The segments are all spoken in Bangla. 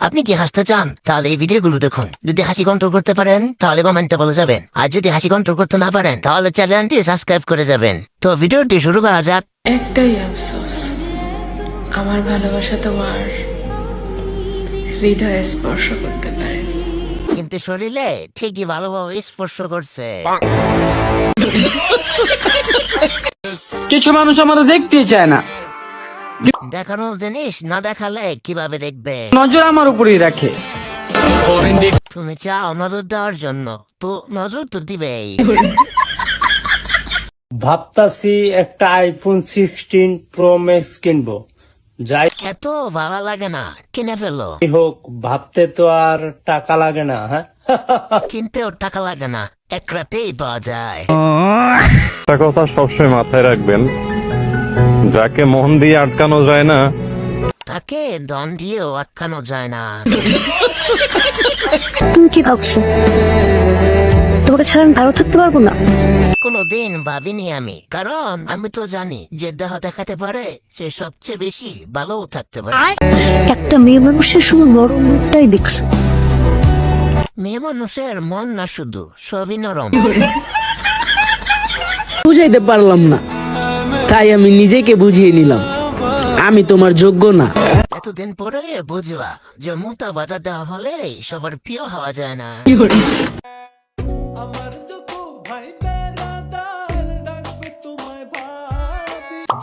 আপনি কি হাসতে চান তাহলে এই ভিডিওগুলো দেখুন। যদি হাসি কন্ট্রোল করতে পারেন তাহলে কমেন্টে বলে যাবেন, আর যদি হাসি কন্ট্রোল করতে না পারেন তাহলে চ্যানেলটি সাবস্ক্রাইব করে যাবেন। তো ভিডিওটি শুরু করা যাক। একটাই আফসোস, আমার ভালোবাসা তোমার হৃদয়ে স্পর্শ করতে পারেনি। কিন্তু শরীরে ঠিকই ভালোভাবে স্পর্শ করছে। কিছু মানুষ আমাদের দেখতে চায় না, দেখানোর জিনিস না দেখালে কিভাবে দেখবে? নজর আমার উপরেই রাখে। তুমি চাও নজর দেওয়ার জন্য, তো নজর তো দিবেই। ভাবতাছি একটা আইফোন 16 প্রো ম্যাক্স কিনবো। যাই এত ভালো লাগে না, কিনে ফেলো। হোক, ভাবতে তো আর টাকা লাগে না। হ্যাঁ, কিনতেও টাকা লাগে না, এক রাতেই পাওয়া যায়। একটা কথা সবসময় মাথায় রাখবেন, যাকে মন দিয়ে আটকানো যায় না তাকে দন দিয়েও আটকানো যায় না। তুমি কি ভাবছো তোমাকে ছাড়া আমি ভালো থাকতে পারবো না? কোনোদিন ভাবিনি আমি, কারণ আমি তো জানি যে দেহ দেখাতে পারে সে সবচেয়ে বেশি ভালো থাকতে পারে। একটা মেয়ে মানুষের শুধু নরম মুখটাই দেখছে। মেয়ে মানুষের মন না শুধু, সবই নরম। বুঝাইতে পারলাম না, তাই আমি নিজেকে বুঝিয়ে নিলাম আমি তোমার যোগ্য না। এতদিন পরে বুঝলা যে মোটা বাজার দেওয়া হলে সবার প্রিয় হওয়া যায় না।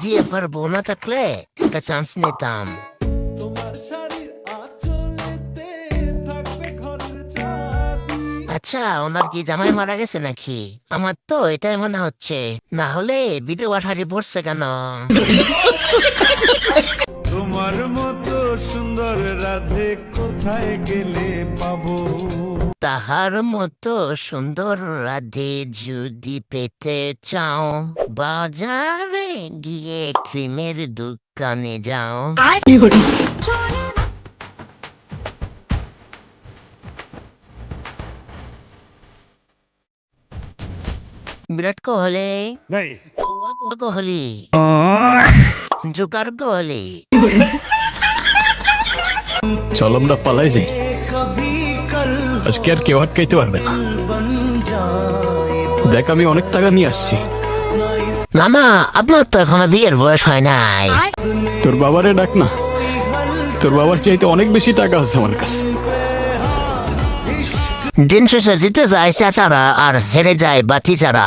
জিএফআর বউ না থাকলে একটা চান্স নিতাম। আচ্ছা, ওনার কি জামাই মারা গেছে নাকি? আমার তো এটাই মনে হচ্ছে, না হলে বিধবা শাড়ি পড়ছে কেন? তোমার মতো সুন্দর রাধে কোথায় গেলে পাবো? তাহার মতো সুন্দর রাধে যদি পেতে চাও, বাজারে গিয়ে ক্রিমের দোকানে যাও। বিরাট কোহলি, কোহলি, জোকার কোহলি। চল আমরা পালাই যাই, আজকে আর কেউ আটকাইতে পারবে না। দেখ আমি অনেক টাকা নিয়ে আসছি। না না, আপনার তো এখনো বিয়ের বয়স হয় নাই। তোর বাবারে ডাক না, তোর বাবার চাইতে অনেক বেশি টাকা আছে আমার কাছে। দিন শেষে জিতে যায় চাচারা আর হেরে যায় বাতি চারা।